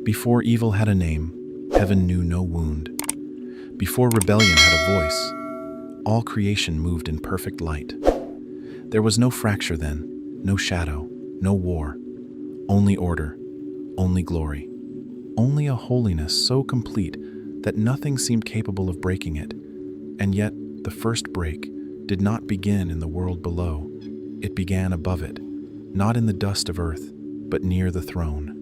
Before evil had a name, heaven knew no wound. Before rebellion had a voice, all creation moved in perfect light. There was no fracture then, no shadow, no war, only order, only glory, only a holiness so complete that nothing seemed capable of breaking it. And yet, the first break did not begin in the world below. It began above it, not in the dust of earth, but near the throne.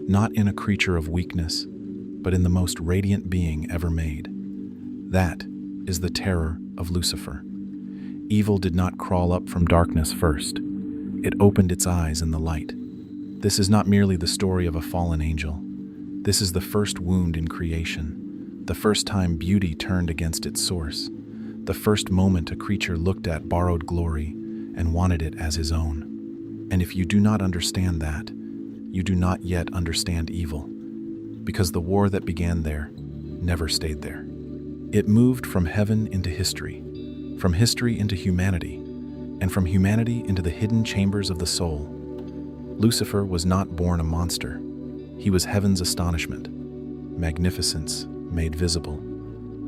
Not in a creature of weakness, but in the most radiant being ever made. That is the terror of Lucifer. Evil did not crawl up from darkness first. It opened its eyes in the light. This is not merely the story of a fallen angel. This is the first wound in creation, the first time beauty turned against its source, the first moment a creature looked at borrowed glory and wanted it as his own. And if you do not understand that, you do not yet understand evil, because the war that began there never stayed there. It moved from heaven into history, from history into humanity, and from humanity into the hidden chambers of the soul. Lucifer was not born a monster. He was heaven's astonishment, magnificence made visible,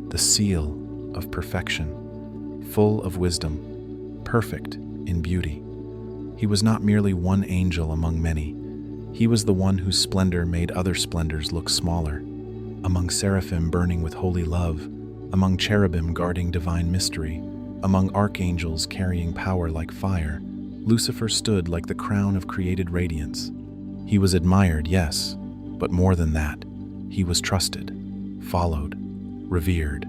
the seal of perfection, full of wisdom, perfect in beauty. He was not merely one angel among many. He was the one whose splendor made other splendors look smaller. Among seraphim burning with holy love, among cherubim guarding divine mystery, among archangels carrying power like fire, Lucifer stood like the crown of created radiance. He was admired, yes, but more than that, he was trusted, followed, revered.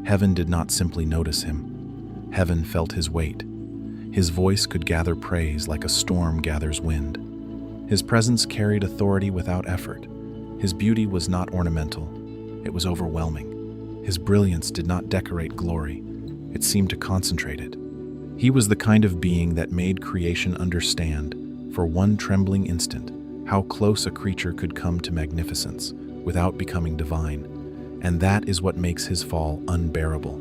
Heaven did not simply notice him. Heaven felt his weight. His voice could gather praise like a storm gathers wind. His presence carried authority without effort. His beauty was not ornamental. It was overwhelming. His brilliance did not decorate glory. It seemed to concentrate it. He was the kind of being that made creation understand, for one trembling instant, how close a creature could come to magnificence without becoming divine. And that is what makes his fall unbearable.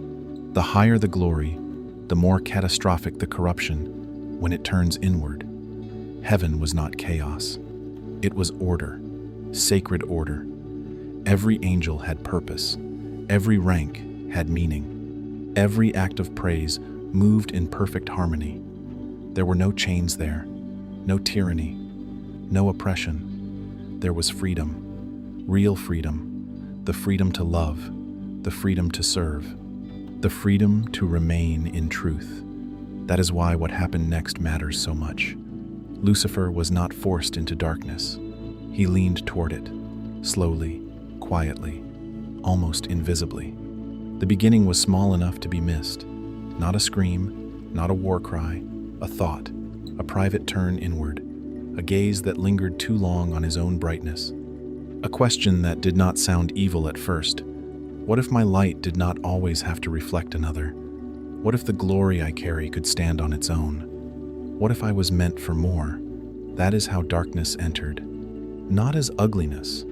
The higher the glory, the more catastrophic the corruption when it turns inward. Heaven was not chaos. It was order, sacred order. Every angel had purpose. Every rank had meaning. Every act of praise moved in perfect harmony. There were no chains there, no tyranny, no oppression. There was freedom, real freedom, the freedom to love, the freedom to serve, the freedom to remain in truth. That is why what happened next matters so much. Lucifer was not forced into darkness. He leaned toward it, slowly, quietly, almost invisibly. The beginning was small enough to be missed. Not a scream, not a war cry, a thought, a private turn inward, a gaze that lingered too long on his own brightness. A question that did not sound evil at first. What if my light did not always have to reflect another? What if the glory I carry could stand on its own? What if I was meant for more? That is how darkness entered. Not as ugliness,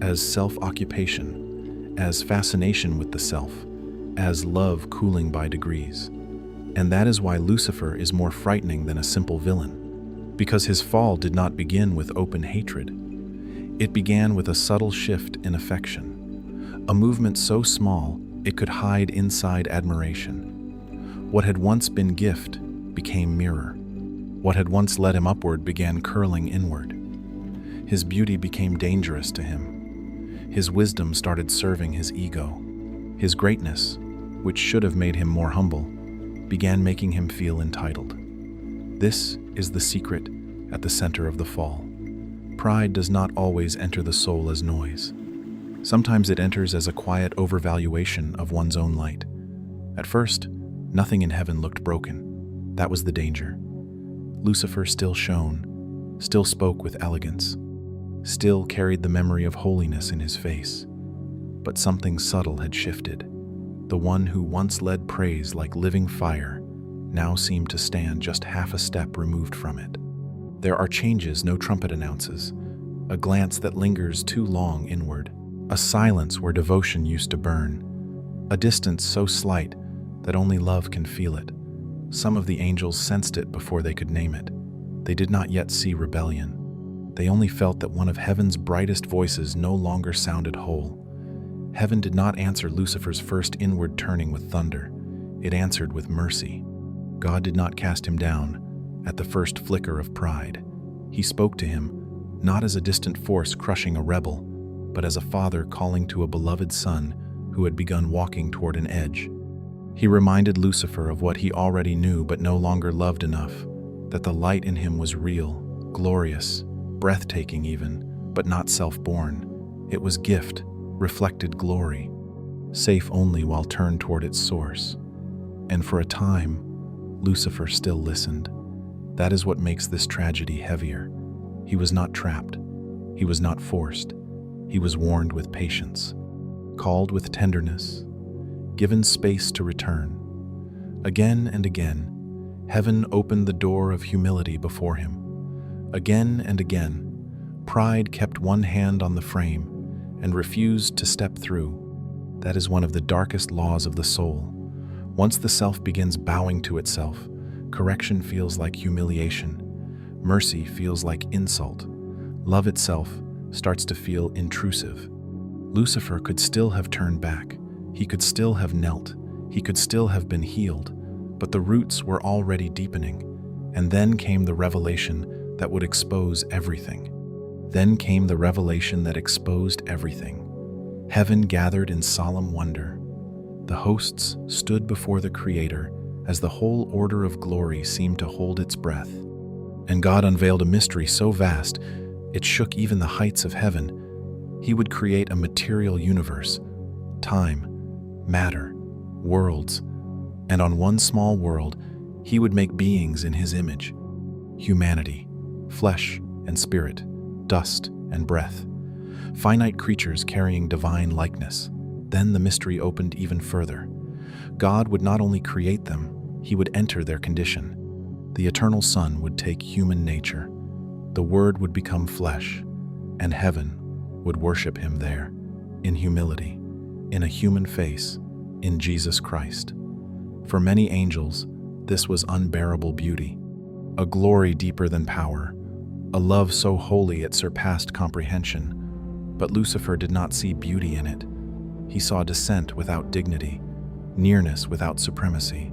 as self-occupation, as fascination with the self, as love cooling by degrees. And that is why Lucifer is more frightening than a simple villain, because his fall did not begin with open hatred. It began with a subtle shift in affection, a movement so small it could hide inside admiration. What had once been gift became mirror. What had once led him upward began curling inward. His beauty became dangerous to him. His wisdom started serving his ego. His greatness, which should have made him more humble, began making him feel entitled. This is the secret at the center of the fall. Pride does not always enter the soul as noise. Sometimes it enters as a quiet overvaluation of one's own light. At first, nothing in heaven looked broken. That was the danger. Lucifer still shone, still spoke with elegance, still carried the memory of holiness in his face. But something subtle had shifted. The one who once led praise like living fire now seemed to stand just half a step removed from it. There are changes no trumpet announces, a glance that lingers too long inward, a silence where devotion used to burn, a distance so slight that only love can feel it. Some of the angels sensed it before they could name it. They did not yet see rebellion. They only felt that one of heaven's brightest voices no longer sounded whole. Heaven did not answer Lucifer's first inward turning with thunder. It answered with mercy. God did not cast him down at the first flicker of pride. He spoke to him, not as a distant force crushing a rebel, but as a father calling to a beloved son who had begun walking toward an edge. He reminded Lucifer of what he already knew but no longer loved enough, that the light in him was real, glorious, breathtaking even, but not self-born. It was gift, reflected glory, safe only while turned toward its source. And for a time, Lucifer still listened. That is what makes this tragedy heavier. He was not trapped. He was not forced. He was warned with patience, called with tenderness, given space to return. Again and again, heaven opened the door of humility before him. Again and again, pride kept one hand on the frame and refused to step through. That is one of the darkest laws of the soul. Once the self begins bowing to itself, correction feels like humiliation. Mercy feels like insult. Love itself starts to feel intrusive. Lucifer could still have turned back. He could still have knelt. He could still have been healed. But the roots were already deepening. And then came the revelation that would expose everything. Then came the revelation that exposed everything. Heaven gathered in solemn wonder. The hosts stood before the Creator as the whole order of glory seemed to hold its breath. And God unveiled a mystery so vast, it shook even the heights of heaven. He would create a material universe, time, matter, worlds, and on one small world, he would make beings in his image. Humanity, flesh and spirit, dust and breath, finite creatures carrying divine likeness. Then the mystery opened even further. God would not only create them, he would enter their condition. The eternal Son would take human nature. The Word would become flesh, and heaven would worship him there, in humility, in a human face, in Jesus Christ. For many angels, this was unbearable beauty, a glory deeper than power, a love so holy it surpassed comprehension. But Lucifer did not see beauty in it. He saw descent without dignity, nearness without supremacy,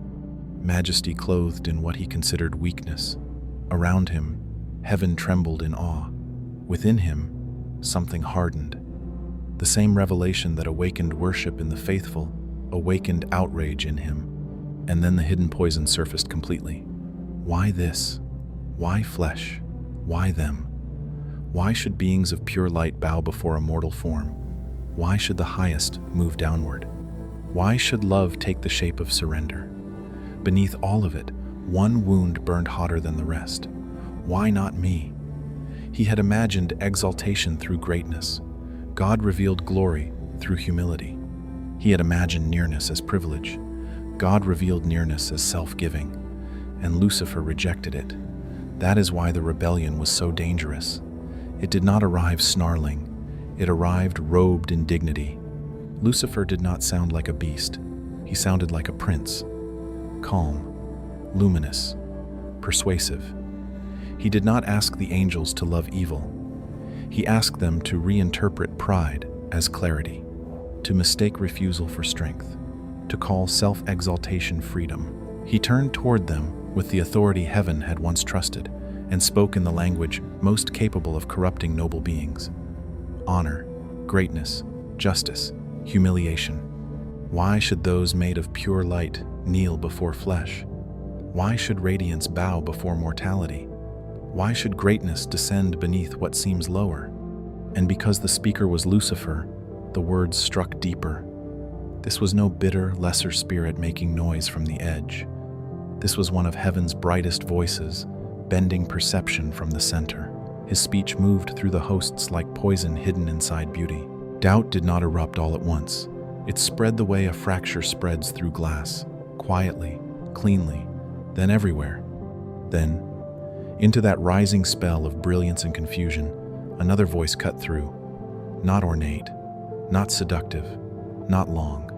majesty clothed in what he considered weakness. Around him, heaven trembled in awe. Within him, something hardened. The same revelation that awakened worship in the faithful awakened outrage in him. And then the hidden poison surfaced completely. Why this? Why flesh? Why them? Why should beings of pure light bow before a mortal form? Why should the highest move downward? Why should love take the shape of surrender? Beneath all of it, one wound burned hotter than the rest. Why not me? He had imagined exaltation through greatness. God revealed glory through humility. He had imagined nearness as privilege. God revealed nearness as self-giving, and Lucifer rejected it. That is why the rebellion was so dangerous. It did not arrive snarling. It arrived robed in dignity. Lucifer did not sound like a beast. He sounded like a prince. Calm, luminous, persuasive. He did not ask the angels to love evil. He asked them to reinterpret pride as clarity, to mistake refusal for strength, to call self-exaltation freedom. He turned toward them with the authority heaven had once trusted and spoke in the language most capable of corrupting noble beings. Honor, greatness, justice, humiliation. Why should those made of pure light kneel before flesh? Why should radiance bow before mortality? Why should greatness descend beneath what seems lower? And because the speaker was Lucifer, the words struck deeper. This was no bitter, lesser spirit making noise from the edge. This was one of heaven's brightest voices, bending perception from the center. His speech moved through the hosts like poison hidden inside beauty. Doubt did not erupt all at once. It spread the way a fracture spreads through glass, quietly, cleanly, then everywhere. Then, into that rising spell of brilliance and confusion, another voice cut through. Not ornate, not seductive, not long,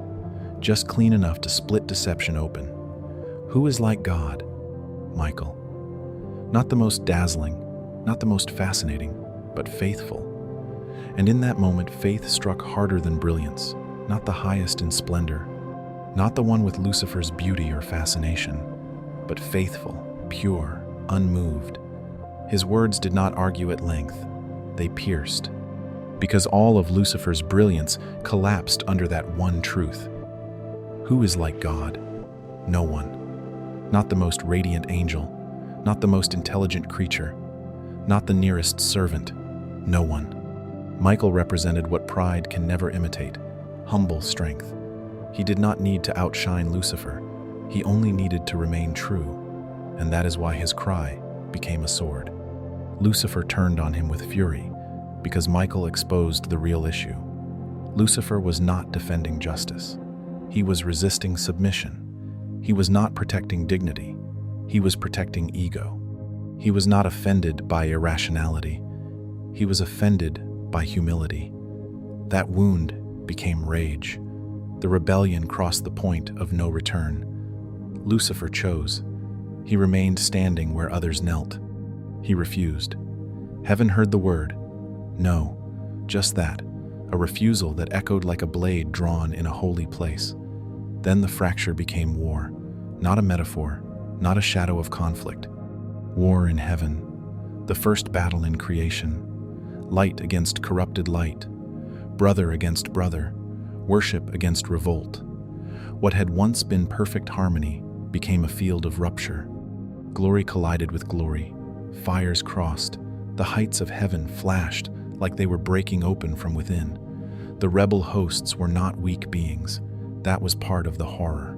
just clean enough to split deception open. Who is like God? Michael. Not the most dazzling, not the most fascinating, but faithful. And in that moment, faith struck harder than brilliance, not the highest in splendor, not the one with Lucifer's beauty or fascination, but faithful, pure, unmoved. His words did not argue at length, they pierced, because all of Lucifer's brilliance collapsed under that one truth. Who is like God? No one. Not the most radiant angel, not the most intelligent creature, not the nearest servant. No one. Michael represented what pride can never imitate, humble strength. He did not need to outshine Lucifer. He only needed to remain true, and that is why his cry became a sword. Lucifer turned on him with fury, because Michael exposed the real issue. Lucifer was not defending justice. He was resisting submission. He was not protecting dignity. He was protecting ego. He was not offended by irrationality. He was offended by humility. That wound became rage. The rebellion crossed the point of no return. Lucifer chose. He remained standing where others knelt. He refused. Heaven heard the word. No, just that, a refusal that echoed like a blade drawn in a holy place. Then the fracture became war, not a metaphor, not a shadow of conflict. War in heaven, the first battle in creation. Light against corrupted light, brother against brother, worship against revolt. What had once been perfect harmony became a field of rupture. Glory collided with glory, fires crossed, the heights of heaven flashed like they were breaking open from within. The rebel hosts were not weak beings. That was part of the horror.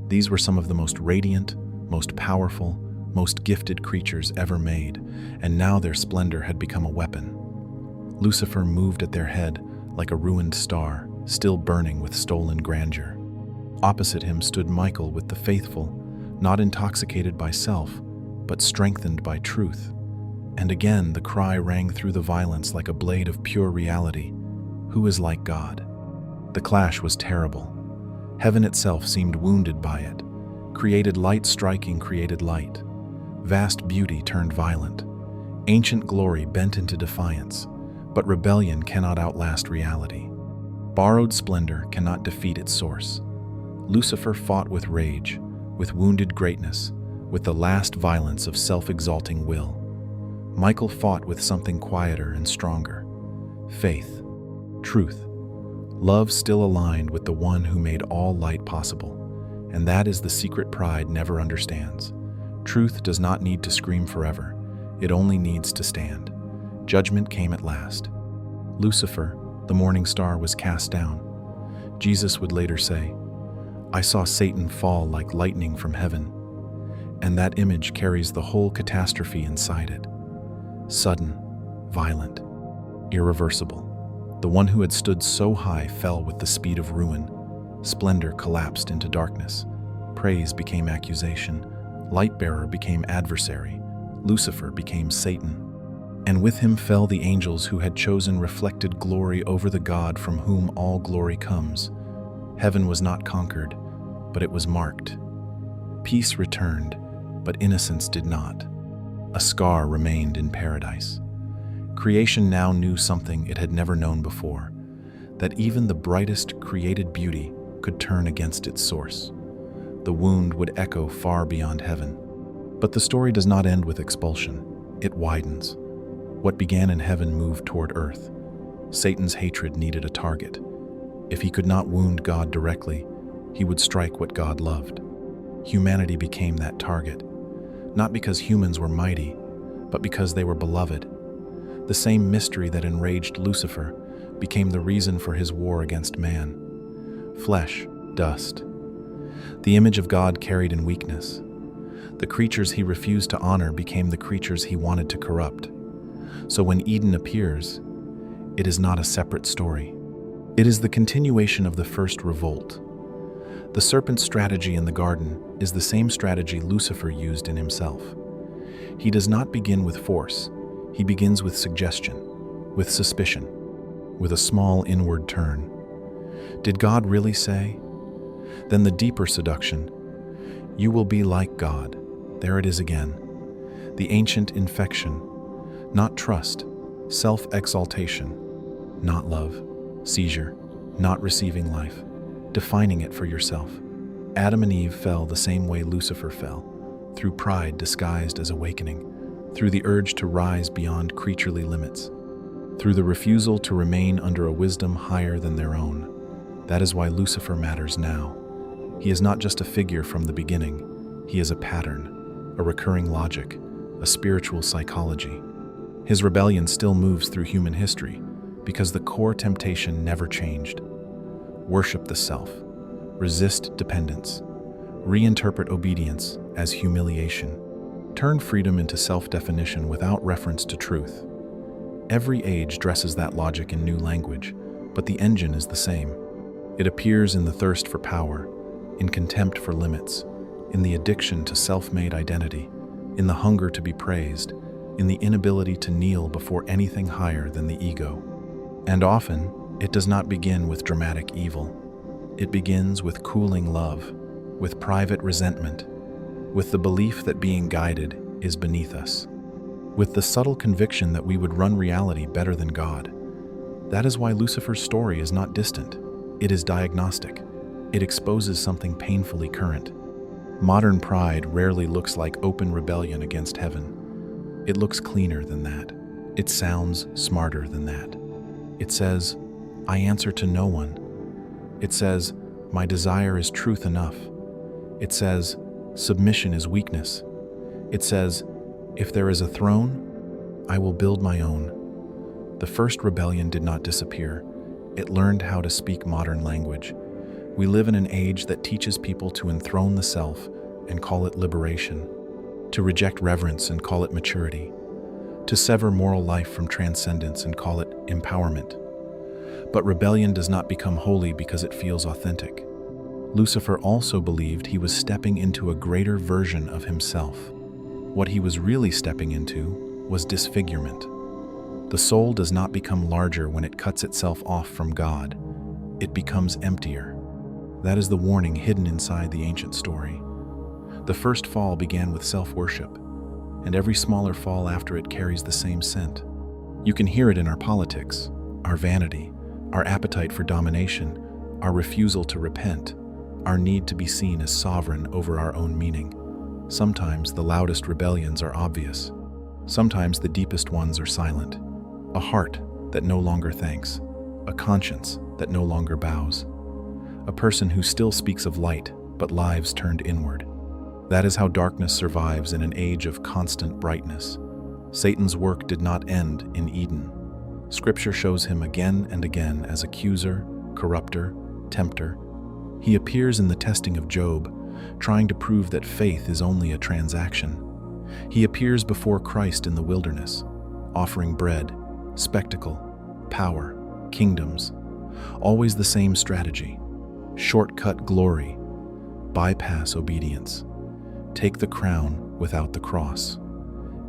These were some of the most radiant, most powerful, most gifted creatures ever made, and now their splendor had become a weapon. Lucifer moved at their head like a ruined star, still burning with stolen grandeur. Opposite him stood Michael with the faithful, not intoxicated by self, but strengthened by truth. And again the cry rang through the violence like a blade of pure reality. Who is like God? The clash was terrible. Heaven itself seemed wounded by it. Created light striking created light. Vast beauty turned violent. Ancient glory bent into defiance. But rebellion cannot outlast reality. Borrowed splendor cannot defeat its source. Lucifer fought with rage, with wounded greatness, with the last violence of self-exalting will. Michael fought with something quieter and stronger. Faith, truth, love still aligned with the one who made all light possible. And that is the secret pride never understands. Truth does not need to scream forever. It only needs to stand. Judgment came at last. Lucifer, the morning star, was cast down. Jesus would later say, "I saw Satan fall like lightning from heaven." And that image carries the whole catastrophe inside it. Sudden, violent, irreversible. The one who had stood so high fell with the speed of ruin. Splendor collapsed into darkness. Praise became accusation. Light-bearer became adversary. Lucifer became Satan. And with him fell the angels who had chosen reflected glory over the God from whom all glory comes. Heaven was not conquered, but it was marked. Peace returned, but innocence did not. A scar remained in paradise. Creation now knew something it had never known before, that even the brightest created beauty could turn against its source. The wound would echo far beyond heaven. But the story does not end with expulsion. It widens. What began in heaven moved toward earth. Satan's hatred needed a target. If he could not wound God directly, he would strike what God loved. Humanity became that target, not because humans were mighty, but because they were beloved. The same mystery that enraged Lucifer became the reason for his war against man. Flesh, dust. The image of God carried in weakness. The creatures he refused to honor became the creatures he wanted to corrupt. So when Eden appears, it is not a separate story. It is the continuation of the first revolt. The serpent's strategy in the garden is the same strategy Lucifer used in himself. He does not begin with force. He begins with suggestion, with suspicion, with a small inward turn. Did God really say? Then the deeper seduction, you will be like God. There it is again. The ancient infection. Not trust, Self-exaltation, not love. Seizure, not receiving life. Defining it for yourself. Adam and Eve fell the same way Lucifer fell, through pride disguised as awakening, through the urge to rise beyond creaturely limits, through the refusal to remain under a wisdom higher than their own. That is why Lucifer matters now. He is not just a figure from the beginning. He is a pattern, a recurring logic, a spiritual psychology. His rebellion still moves through human history because the core temptation never changed. Worship the self, resist dependence, reinterpret obedience as humiliation, turn freedom into self-definition without reference to truth. Every age dresses that logic in new language, but the engine is the same. It appears in the thirst for power, in contempt for limits, in the addiction to self-made identity, in the hunger to be praised, in the inability to kneel before anything higher than the ego. And often, it does not begin with dramatic evil. It begins with cooling love, with private resentment, with the belief that being guided is beneath us, with the subtle conviction that we would run reality better than God. That is why Lucifer's story is not distant. It is diagnostic. It exposes something painfully current. Modern pride rarely looks like open rebellion against heaven. It looks cleaner than that. It sounds smarter than that. It says, I answer to no one. It says, my desire is truth enough. It says, submission is weakness. It says, if there is a throne, I will build my own. The first rebellion did not disappear. It learned how to speak modern language. We live in an age that teaches people to enthrone the self and call it liberation, to reject reverence and call it maturity, to sever moral life from transcendence and call it empowerment. But rebellion does not become holy because it feels authentic. Lucifer also believed he was stepping into a greater version of himself. What he was really stepping into was disfigurement. The soul does not become larger when it cuts itself off from God. It becomes emptier. That is the warning hidden inside the ancient story. The first fall began with self-worship, and every smaller fall after it carries the same scent. You can hear it in our politics, our vanity, our appetite for domination, our refusal to repent, our need to be seen as sovereign over our own meaning. Sometimes the loudest rebellions are obvious. Sometimes the deepest ones are silent. A heart that no longer thanks, a conscience that no longer bows, a person who still speaks of light, but lives turned inward. That is how darkness survives in an age of constant brightness. Satan's work did not end in Eden. Scripture shows him again and again as accuser, corrupter, tempter. He appears in the testing of Job, trying to prove that faith is only a transaction. He appears before Christ in the wilderness, offering bread, spectacle, power, kingdoms. Always the same strategy. Shortcut glory, bypass obedience. Take the crown without the cross.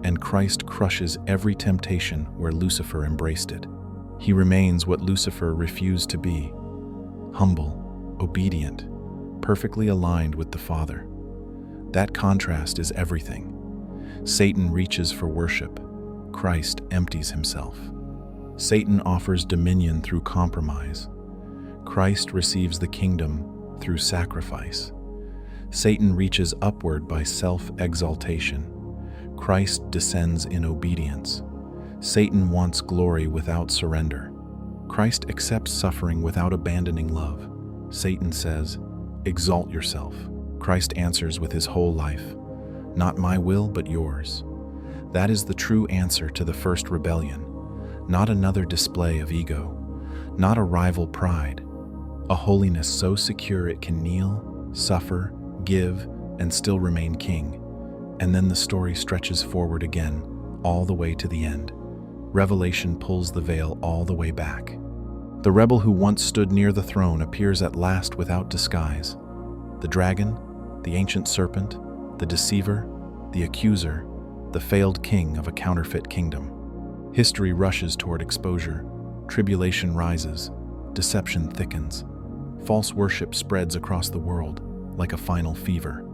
And Christ crushes every temptation where Lucifer embraced it. He remains what Lucifer refused to be: humble, obedient, perfectly aligned with the Father. That contrast is everything. Satan reaches for worship. Christ empties himself. Satan offers dominion through compromise. Christ receives the kingdom through sacrifice. Satan reaches upward by self-exaltation. Christ descends in obedience. Satan wants glory without surrender. Christ accepts suffering without abandoning love. Satan says, exalt yourself. Christ answers with his whole life. Not my will, but yours. That is the true answer to the first rebellion. Not another display of ego. Not a rival pride. A holiness so secure it can kneel, suffer, give, and still remain king. And then the story stretches forward again, all the way to the end. Revelation pulls the veil all the way back. The rebel who once stood near the throne appears at last without disguise. The dragon, the ancient serpent, the deceiver, the accuser, the failed king of a counterfeit kingdom. History rushes toward exposure. Tribulation rises. Deception thickens. False worship spreads across the world like a final fever.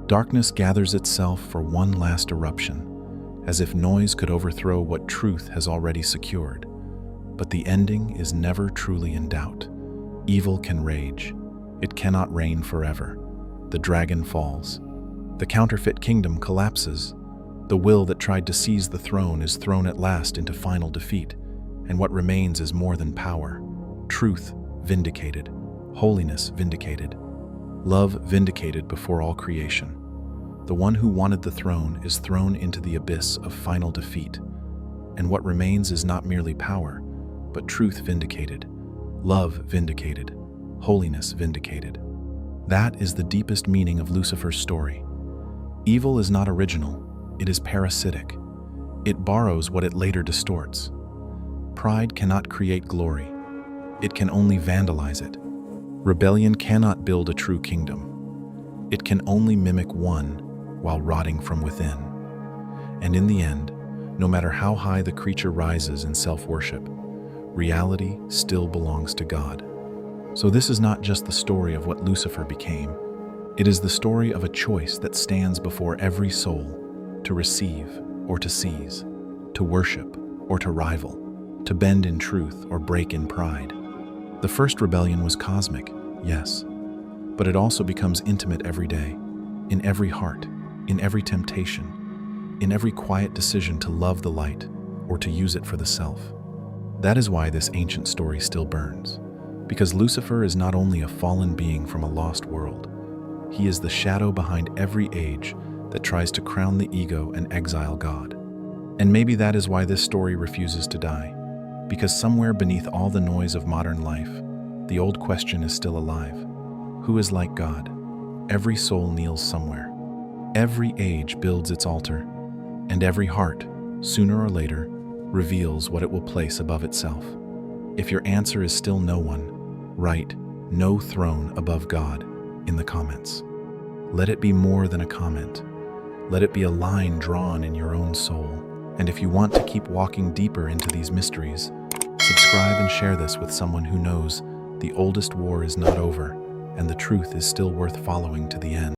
Darkness gathers itself for one last eruption, as if noise could overthrow what truth has already secured. But the ending is never truly in doubt. Evil can rage. It cannot reign forever. The dragon falls. The counterfeit kingdom collapses. The will that tried to seize the throne is thrown at last into final defeat, and what remains is more than power. Truth vindicated, holiness vindicated, love vindicated before all creation. The one who wanted the throne is thrown into the abyss of final defeat, and what remains is not merely power, but truth vindicated, love vindicated, holiness vindicated. That is the deepest meaning of Lucifer's story. Evil is not original, it is parasitic. It borrows what it later distorts. Pride cannot create glory. It can only vandalize it. Rebellion cannot build a true kingdom. It can only mimic one while rotting from within. And in the end, no matter how high the creature rises in self-worship, reality still belongs to God. So this is not just the story of what Lucifer became. It is the story of a choice that stands before every soul, to receive or to seize, to worship or to rival, to bend in truth or break in pride. The first rebellion was cosmic, yes, but it also becomes intimate every day, in every heart, in every temptation, in every quiet decision to love the light or to use it for the self. That is why this ancient story still burns, because Lucifer is not only a fallen being from a lost world, he is the shadow behind every age that tries to crown the ego and exile God. And maybe that is why this story refuses to die, because somewhere beneath all the noise of modern life, the old question is still alive. Who is like God? Every soul kneels somewhere. Every age builds its altar, and every heart, sooner or later, reveals what it will place above itself. If your answer is still no one, write "no throne above God" in the comments. Let it be more than a comment. Let it be a line drawn in your own soul. And if you want to keep walking deeper into these mysteries, subscribe and share this with someone who knows the oldest war is not over and the truth is still worth following to the end.